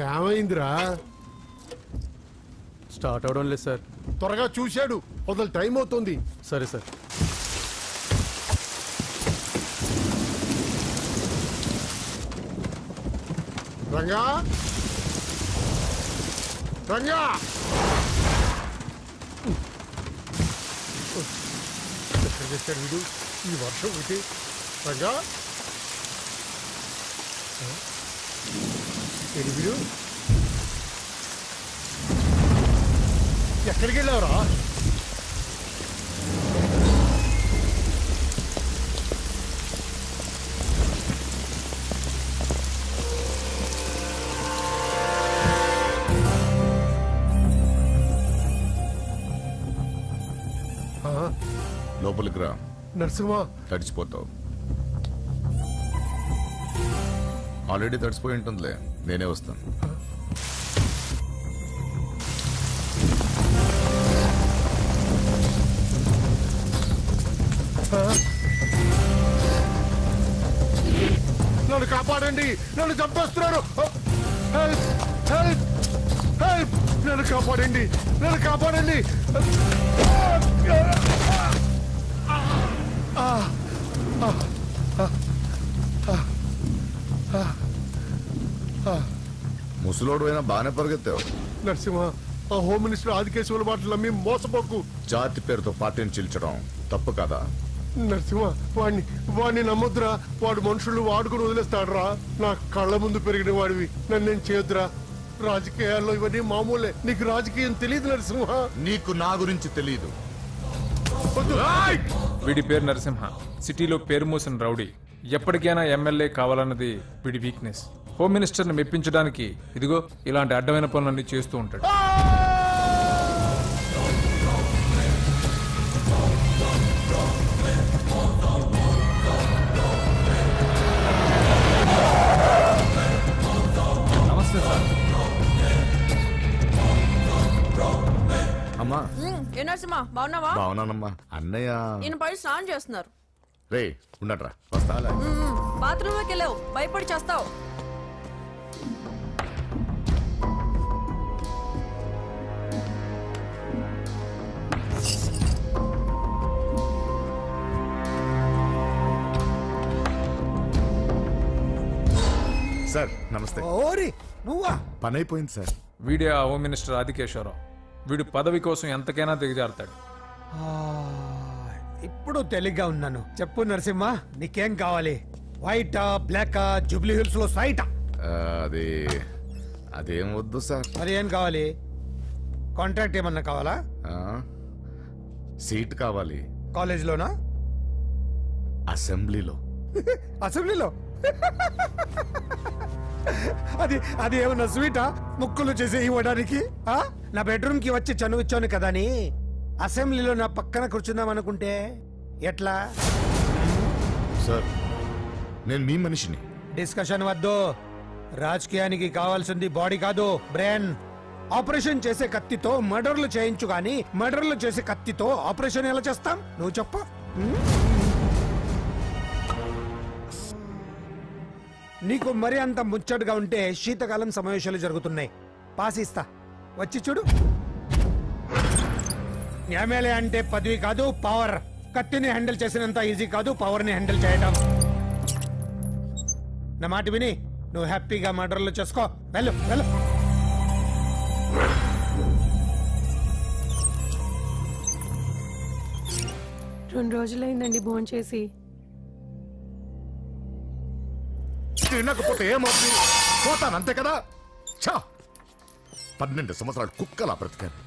ఏమైందిరా? స్టార్ట్ అవడం లేదు సార్. త్వరగా చూశాడు, వదలు టైం అవుతుంది. సరే సార్. రంగా రంగా ఎక్కడ తెచ్చాడు వీడు ఈ వర్షం ఒకటి? రంగా ఏడు వీడు ఎక్కడికి వెళ్ళావురా? లోపలికి రా. నరసింహ, తడిచిపోతావు. ఆల్రెడీ తడిసిపోయి ఉంటుందిలే, నేనే వస్తాను. నన్ను కాపాడండి, నన్ను చంపేస్తున్నారు. హెల్ప్ హెల్ప్ హెల్ప్, నన్ను కాపాడండి, నన్ను కాపాడండి. ముసలోడు అయినా బాగానే పరిగెత్తావు. నరసింహ, ఆ హోమ్ మినిస్టర్ ఆదికేశవుల మాటలు నమ్మి మోసపోకు. జాతి పేరుతో పార్టీని చీల్చడం తప్పు కదా? నరసింహ, వాడిని నమ్మొద్దురా. వాడు మనుషులు వాడుకుని వదిలేస్తాడురా. నా కళ్ళ ముందు పెరిగిన వాడివి, నన్నేం చేయొద్దురా. రాజకీయాల్లో ఇవన్నీ మామూలే. నీకు రాజకీయం తెలియదు నరసింహ. నీకు నా గురించి తెలియదు. వీడి పేరు నరసింహ, సిటీలో పేరు మోసిన రౌడీ. ఎప్పటికైనా ఎమ్మెల్యే కావాలన్నది వీడి వీక్నెస్. హోమ్ మినిస్టర్ని మెప్పించడానికి ఇదిగో ఇలాంటి అడ్డమైన పనులన్నీ చేస్తూ ఉంటాడు. నమస్తే సార్. అమ్మా. ఏ నరసింహ, బాగున్నావా? బాగున్నానమ్మా. అన్నయ్య నేను పై స్నానం చేస్తున్నారు. రే ఉండట్రా, వస్తా. బాత్రూమ్ లోకి వెళ్ళావు, భయపడి చేస్తావు. సార్ నమస్తే. ఓరి నువ్వా? పని అయిపోయింది సార్. వీడే ఆ హోమ్ మినిస్టర్ ఆదికేశ్వరరావు. వీడు పదవి కోసం ఎంతకైనా దిగజారుతాడు. ఇప్పుడు తెలిగ్గా ఉన్నాను. చెప్పు నరసింహ, నీకేం కావాలి? వైటా, బ్లాకా, జూబ్లీ హిల్స్ లో సైటా? అది అదేం వద్దు సార్. మరి ఏం కావాలి? కాంట్రాక్ట్ ఏమన్నా కావాలా? సీట్ కావాలి. కాలేజ్లోనా? అసెంబ్లీలో. అసెంబ్లీలో? అది అది ఏమన్నా స్వీటా? ముక్కులు చేసి ఇవ్వడానికి? నా బెడ్రూమ్ కి వచ్చి చనువిచ్చాను కదా అని అసెంబ్లీలో నా పక్కన కూర్చుందాం అనుకుంటే ఎట్లా? సార్ నేను మీ మనిషిని. డిస్కషన్ వద్దు. రాజకీయానికి కావాల్సింది బాడీ కాదు, బ్రెయిన్. ఆపరేషన్ చేసే కత్తితో మర్డర్లు చేయించు గాని మర్డర్లు చేసే కత్తితో ఆపరేషన్ ఎలా చేస్తాం? నువ్వు చెప్పు. నీకు మరి అంత ముచ్చటగా ఉంటే శీతకాలం సమావేశాలు జరుగుతున్నాయి, పాసిస్తా, వచ్చి చూడు. ఎమ్మెల్యే అంటే పదవి కాదు, పవర్. కత్తిని హ్యాండిల్ చేసినంత ఈజీ కాదు పవర్ ని హ్యాండిల్ చేయడం. నా మాట విని నువ్వు హ్యాపీగా మర్డర్లు చేసుకో. వెళ్ళు వెళ్ళు. 2 రోజులైందండి భోంచేసి. తినకపోతే ఏమవుతుంది? పోతాను అంతే కదా. 12 సంవత్సరాలు కుక్కలా బ్రతికాను.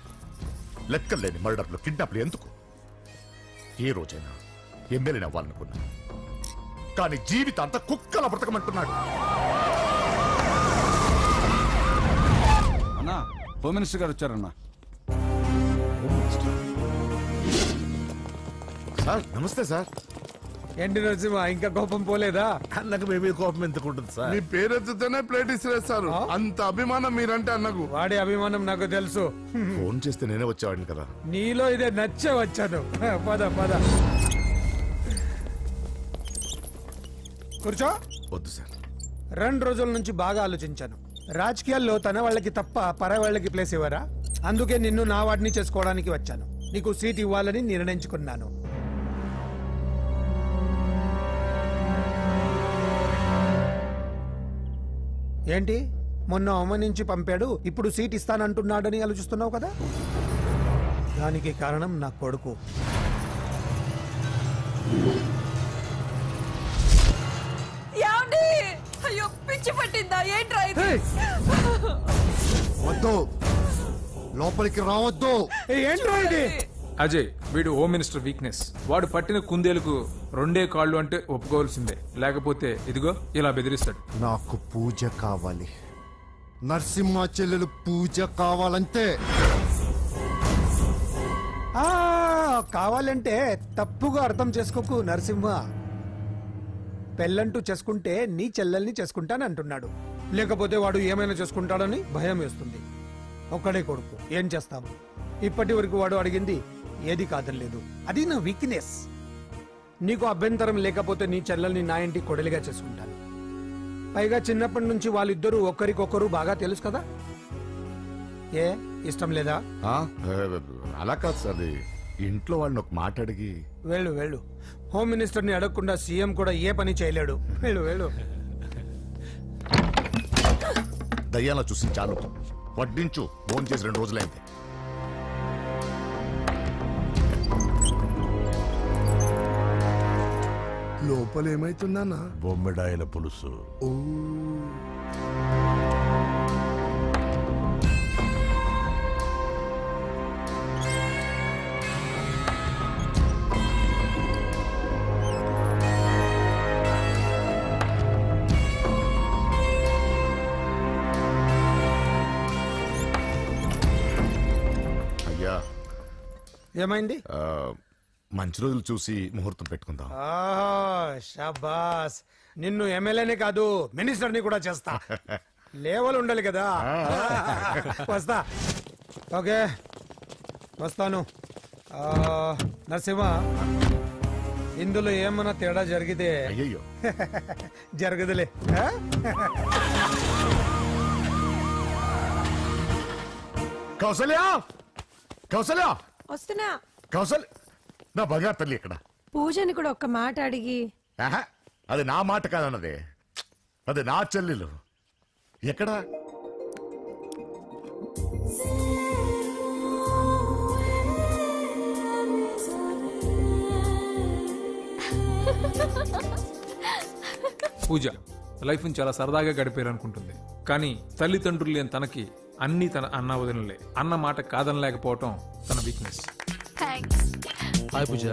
లెక్కలేని మర్డర్లు, కిడ్నాప్లు ఎందుకు? ఏ రోజైనా ఎమ్మెల్యేని అవ్వాలనుకున్నా, కానీ జీవితాంతా కుక్కలా బ్రతకమంటున్నాడు. అన్నా, హోమ్ మినిస్టర్ గారు వచ్చారన్నా. సార్ నమస్తే సార్. ఏంటి నరసింహ, ఇంకా కోపం పోలేదా? అన్నకు మేమే కోపం ఎందుకుంటుంది సార్? మీ పేరు ఎత్తుతేనే ప్లేట్ ఇసిరేస్తారు. అంత అభిమానం మీరంటే అన్నకు. వాడి అభిమానం నాకు తెలుసు. ఫోన్ చేస్తే నేనే వచ్చేవాడిని కదా. నీలో ఇదే నచ్చే వచ్చాను. పద పద కూర్చో. వద్దు సార్. 2 రోజుల నుంచి బాగా ఆలోచించాను. రాజకీయాల్లో తన వాళ్ళకి తప్ప పర వాళ్ళకి ప్లేస్ ఇవ్వరా? అందుకే నిన్ను నా వాడిని చేసుకోవడానికి వచ్చాను. నీకు సీట్ ఇవ్వాలని నిర్ణయించుకున్నాను. ఏంటి మొన్న అవమానించి పంపాడు, ఇప్పుడు సీట్ ఇస్తానంటున్నాడని ఆలోచిస్తున్నావు కదా? దానికి కారణం నా కొడుకు. ఏమండి? అయ్యో పిచ్చి పట్టిందా ఏంట్రా ఇది? వద్దు, లోపలికి రావద్దు. ఏంట్రా ఇది? అజయ్, వీడు హోమ్ మినిస్టర్ వీక్నెస్. వాడు పట్టిన కుందేలకు 2 కాళ్ళు అంటే ఒప్పుకోవాల్సిందే, లేకపోతే ఇదిగో ఇలా బెదిరిస్తాడు. నాకు పూజ కావాలి, నరసింహ చెల్లెలు పూజ కావాలంతే. కావాలంటే తప్పుగా అర్థం చేసుకోకు నరసింహ. పెళ్ళంటూ చేసుకుంటే నీ చెల్లెల్ని చేసుకుంటానంటున్నాడు. లేకపోతే వాడు ఏమైనా చేసుకుంటాడని భయం వేస్తుంది. ఒక్కడే కొడుకు, ఏం చేస్తాము? ఇప్పటి వరకు వాడు అడిగింది ఏది కాదనలేదు. అది నా వీక్నెస్. నీకు అభ్యంతరం లేకపోతే నీ చెల్లెల్ని నా ఇంటి కొడలిగా చేసుకుంటాను. పైగా చిన్నప్పటి నుంచి వాళ్ళిద్దరూ ఒకరికొకరు బాగా తెలుసు కదా. ఏ ఇష్టం లేదా? అలా కాదు సార్, ఇంట్లో వాళ్ళని ఒక మాట అడిగి. వెళ్ళు వెళ్ళు. హోమ్ మినిస్టర్ని అడగకుండా సీఎం కూడా ఏ పని చేయలేడు. వెళ్ళు వెళ్ళు. దయ్యాల చూసి చాలు, వడ్డించు. ఫోన్ చేసి 2 రోజులైంది. లోపల ఏమైతుందన్నా? బొమ్మిడాయల పులుసు. అయ్యా, ఏమైంది? మంచి రోజులు చూసి ముహూర్తం పెట్టుకుందాం. షాబాస్. నిన్ను ఎమ్మెల్యేనే కాదు మినిస్టర్ని కూడా చేస్తా. లేవల్ ఉండాలి కదా. వస్తా. ఓకే వస్తాను. నరసింహ, ఇందులో ఏమన్నా తేడా జరిగితే అయ్యయ్యో జరగదులే. కౌసల్య, కౌసల్య, వస్తున్నా. కౌసల్య, నా బంగారు తల్లి ఇక్కడ. పూజని కూడా ఒక్క మాట అడిగి. ఆహా, అది నా మాట కాదన్నదే, అది నా చెల్లెలు. ఎక్కడా? పూజ లైఫ్ని చాలా సరదాగా గడిపారు అనుకుంటుంది, కానీ తల్లిదండ్రులు లేని తనకి అన్ని తన అన్న వదినలే. అన్న మాట కాదనలేకపోవటం తన వీక్నెస్. హాయ్ పూజ.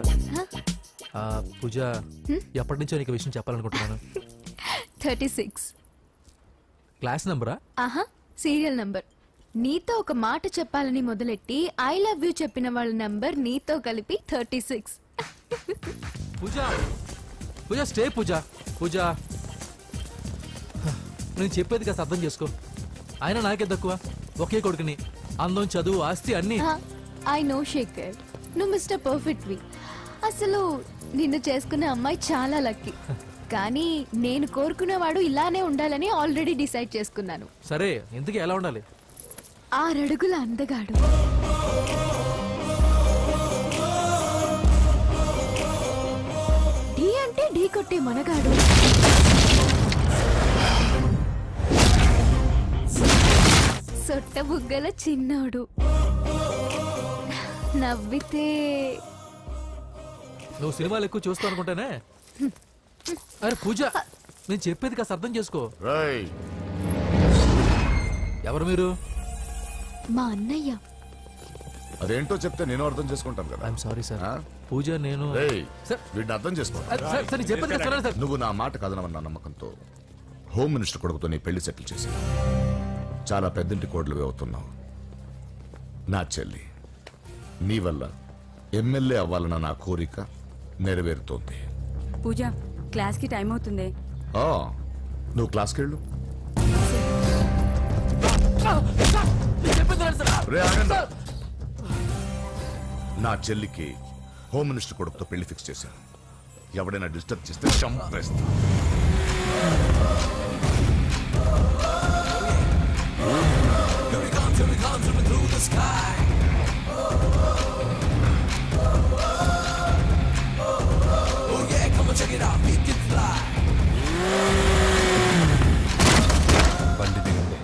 పూజ, ఎప్పటి నుంచో నీకు విషయం చెప్పాలనుకుంటున్నాను. 36 క్లాస్ నంబరా? ఆహా, సీరియల్ నంబర్. నీతో ఒక మాట చెప్పాలని మొదలెట్టి ఐ లవ్ యూ చెప్పిన వాళ్ళ నంబర్ నీతో కలిపి 36. పూజ, పూజ స్టే. పూజ, పూజ నేను చెప్పేది కాస్త అర్థం చేసుకో. ఆయన నాకే తక్కువ, ఒకే కొడుకుని. అందం, చదువు, ఆస్తి అన్ని. ఐ నో శేఖర్, నువ్వు మిస్టర్ పర్ఫెక్ట్ వి. అసలు నిన్ను చేసుకునే అమ్మాయి చాలా లక్కీ. కానీ నేను కోరుకునేవాడు ఇలానే ఉండాలని ఆల్రెడీ డిసైడ్ చేసుకున్నాను. సరే, ఇంతకీ ఎలా ఉండాలి? 6 అడుగుల అందగాడు, ఢీ అంటే ఢీ కొట్టే మనగాడు, సొట్ట బుగ్గల చిన్నోడు, నవ్వితే. నువ్వు సినిమాలు ఎక్కువ చూస్తావు అనుకుంటానే. అరే పూజ, నేను చెప్పేది కాస్త అర్థం చేసుకో. ఎవరు మీరు? మా అన్నయ్య. అదేంటో చెప్తే నేను అర్థం చేసుకుంటాను కదా. I'm sorry sir. పూజ నేను వీడిని అర్థం చేసుకో. నువ్వు నా మాట కాదనవన్న నమ్మకంతో హోమ్ మినిస్టర్ కొడుకుతో నీ పెళ్లి సెటిల్ చేసి చాలా పెద్దంటి కోడలు అవుతున్నావు. నా చెల్లి, నీ వల్ల ఎమ్మెల్యే అవ్వాలన్న నా కోరిక నెరవేరుతోంది. పూజ, క్లాస్ కి టైం అవుతుంది. నువ్వు క్లాస్కి వెళ్ళు. నా చెల్లికి హోమ్ మినిస్టర్ కొడుకుతో పెళ్లి ఫిక్స్ చేశాను. ఎవడైనా డిస్టర్బ్ చేస్తే చంపేస్తా. బండి దిగండి.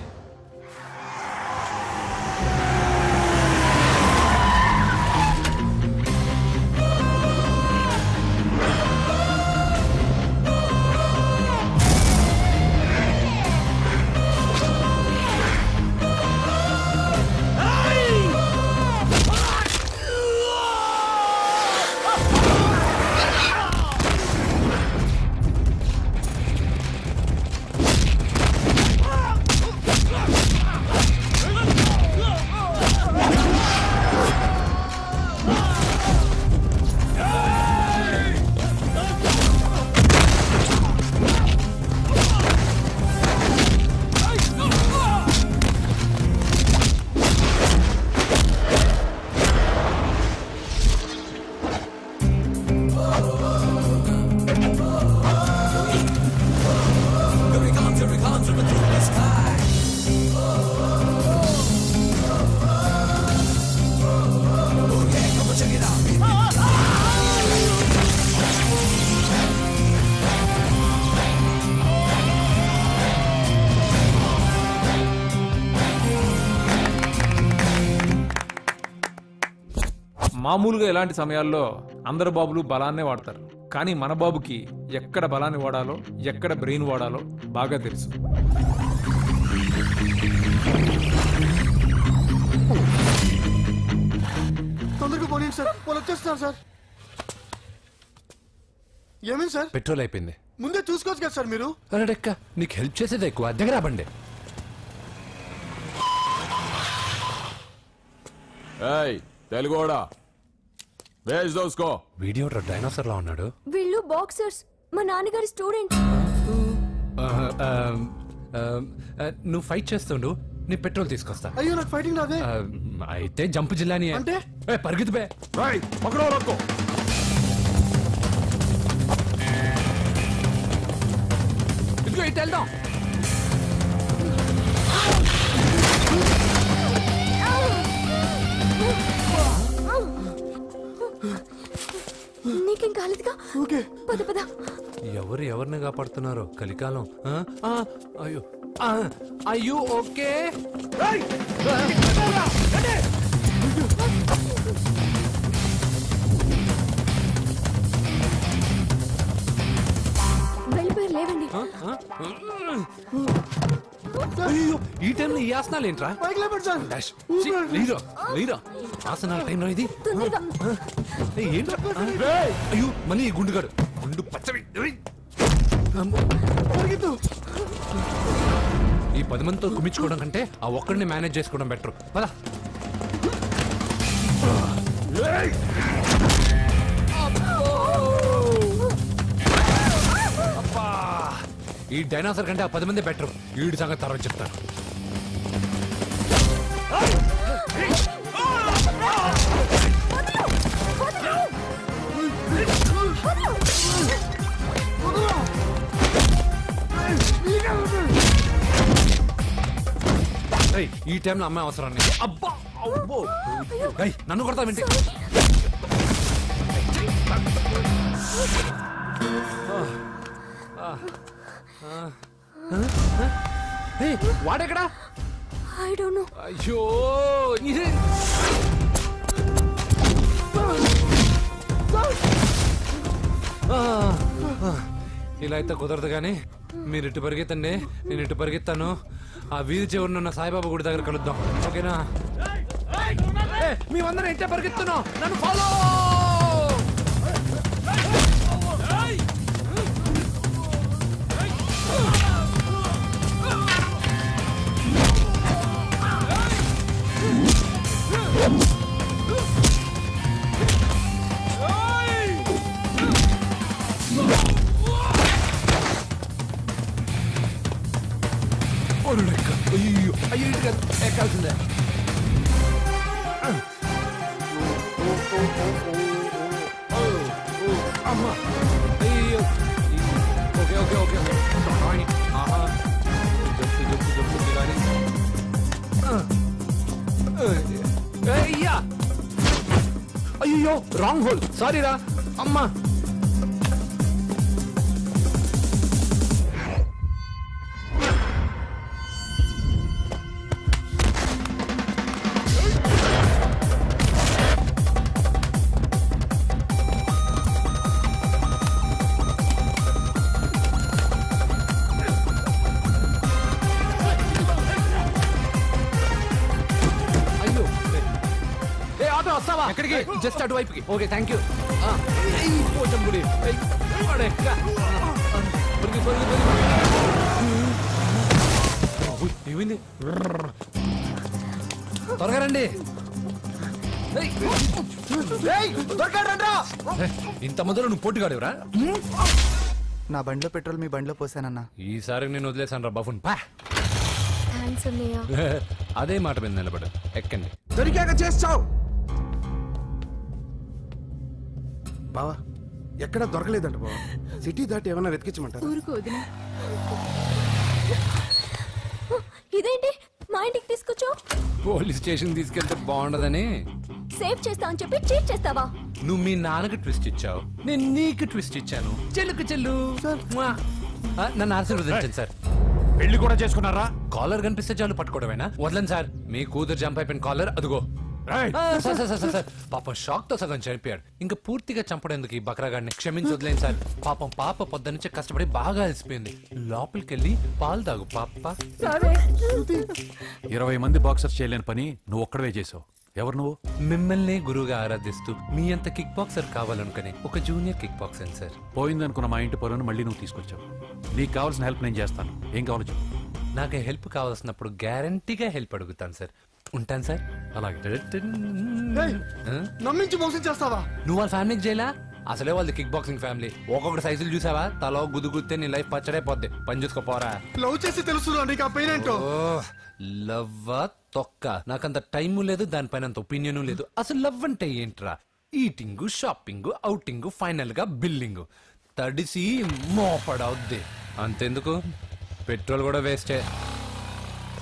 మామూలుగా ఇలాంటి సమయాల్లో అందరు బాబులు బలాన్నే వాడతారు, కానీ మన బాబుకి ఎక్కడ బలాన్ని వాడాలో ఎక్కడ బ్రెయిన్ వాడాలో బాగా తెలుసు. తొందరగా పోనీ సార్, వాళ్ళు వచ్చేస్తున్నారు సార్. ఏమైంది సార్? పెట్రోల్ అయిపోయింది. ముందే చూసుకోవచ్చు కదా సార్ మీరు. అరెక్క, నీకు హెల్ప్ చేసేది ఎక్కువ, దగ్గర బండి. తెలుగోడా వేజ్ దోసుకో. వీడియో డైనోసర్ లా ఉన్నాడు. వీళ్ళు బాక్సర్స్, మా నాన్నగారి స్టూడెంట్. నువ్వు ఫైట్ చేస్తుండు, నీ పెట్రోల్ తీసుకొస్తా. అయ్యో నాకు ఫైటింగ్ రాదే. అయితే జంప్ జిల్లాని అంటే పరిగెత్తు బే. ఇదిగో ఇటు వెళ్దాం. నీకేం కాలేదుగా? ఓకే పద పద. ఎవరు ఎవరిని కాపాడుతున్నారో కలికాలం. అయ్యో అయ్యో ఓకే. వెళ్ళిపోయారు, లేవండి. అయ్యో ఈ టైంలో ఈ ఆసనాలు ఏంట్రా? సార్ లేరా ఆసనాల టైంలో ఇది తొందరగా. ఏంట్రా? అయ్యో మళ్ళీ ఈ గుండుగాడు గుండు పచ్చవి. ఈ 10 మందితో కుమించుకోవడం కంటే ఆ ఒక్కడిని మేనేజ్ చేసుకోవడం బెటర్. పద. ఈ డైనాసర్ కంటే ఆ 10 మంది బెటర్. వీడి సంగతి తర్వాత చెప్తాను. ఈ టైంలో అమ్మాయి అవసరాన్ని. అబ్బా నన్ను కొడతా వింటే. వాడెక్కడా? I don't know. అయ్యో ఇలా అయితే కుదరదు కానీ మీరు ఇటు పరిగెత్తండి, నేను ఇటు పరిగెత్తాను. ఆ వీధి చివరిన ఉన్న సాయిబాబా గుడి దగ్గర కలుద్దాం, ఓకేనా? మేమందరం ఇంటే పరిగెత్తున్నాం, నన్ను ఫాలో. అయ్యో అయ్యో ఎక్కాల్సిందే. అమ్మా అయ్యో. Okay okay okay. జప్పు జప్పు జప్పు కానీ అయ్యో రాంగ్ హోల్, సారీ రా అమ్మా. వస్తావా? ఎక్కడికి? జస్ట్ అటువైపుకి. Okay, thank you. ఏమైంది? త్వరగా రండి. ఇంత మొదలు నువ్వు పోటీగాడేవరా? నా బండిలో పెట్రోల్ మీ బండిలో పోసానన్నా. ఈసారి నేను వదిలేసాను రా బఫున్. పా అదే మాట మీద నిలబడు. ఎక్కండి. దొరికాక చేస్తావు బావా. ఎక్కడ దొరకలేదంట బావా. సిటీ దాటి ఏమన్నా వెతికించమంటారా? ఇదేంటి మా ఇంటికి తీసుకొచ్చావు? పోలీస్ స్టేషన్ తీసుకెళ్తే బాగుండదని. సేవ్ చేస్తా అని చెప్పి చీట్ చేస్తావా? నువ్వు మీ నాన్నకి ట్విస్ట్ ఇచ్చావు, నేను నీకు ట్విస్ట్ ఇచ్చాను. చెల్లుకు చెల్లు. నన్ను ఆశీర్వదించండి సార్. పెళ్లి కూడా చేసుకున్నారా? కాలర్ కనిపిస్తే చాలు పట్టుకోవడమేనా? వదలండి సార్. మీ కూతురు జంప్ అయిపోయిన కాలర్ అదిగో. సార్ పాపం షాక్ తో సగం చనిపోయాడు. ఇంకా పూర్తిగా చంపడేందుకు ఈ బక్రాగాడిని క్షమించి వదిలేండి సార్. పాపం పాప పొద్దున్నుంచి కష్టపడి బాగా అలసిపోయింది. లోపలికెళ్ళి పాలు తాగు పాప. 20 మంది బాక్సర్స్ చేయలేని పని నువ్వు ఒక్కడవే చేసావు. ఎవరు నువ్వు? మిమ్మల్ని గురువుగా ఆరాధిస్తూ మీ అంత కిక్ బాక్సర్ కావాలనుకుని ఒక జూనియర్ కిక్ బాక్సర్ సార్. పోయిందనుకున్న మా ఇంటి పొలను మళ్ళీ నువ్వు తీసుకొచ్చావు. నీకు కావాల్సిన హెల్ప్ నేను చేస్తాను. ఏం కావాలో చెప్పు. నాకు హెల్ప్ కావాల్సినప్పుడు గ్యారంటీగా హెల్ప్ అడుగుతాను సార్. ఉంటాను సార్. అలాగే. నమ్మించి మోసం చేస్తావా? నువ్వు వాళ్ళ ఫ్యామిలీకి చేయలా? అసలే వాళ్ళది కిక్ బాక్సింగ్ ఫ్యామిలీ. ఒక్కొక్కటి సైజులు చూసావా? తలో గుద్దుగుద్దే నీ లైఫ్ పచ్చడైపోద్ది. పని చూసుకోపోరా. లవ్ చేసి తెలుసు నీకు ఆ పెయిన్ ఏంటో. లవ్ తొక్క. నాకంత టైము లేదు, దానిపైన అంత ఒపీనియన్ లేదు. అసలు లవ్ అంటే ఏంట్రా? ఈటింగ్, షాపింగ్, అవుటింగ్, ఫైనల్ గా బిల్డింగ్. తడిసి మోపడవుద్ది. అంతెందుకు, పెట్రోల్ కూడా వేస్టే.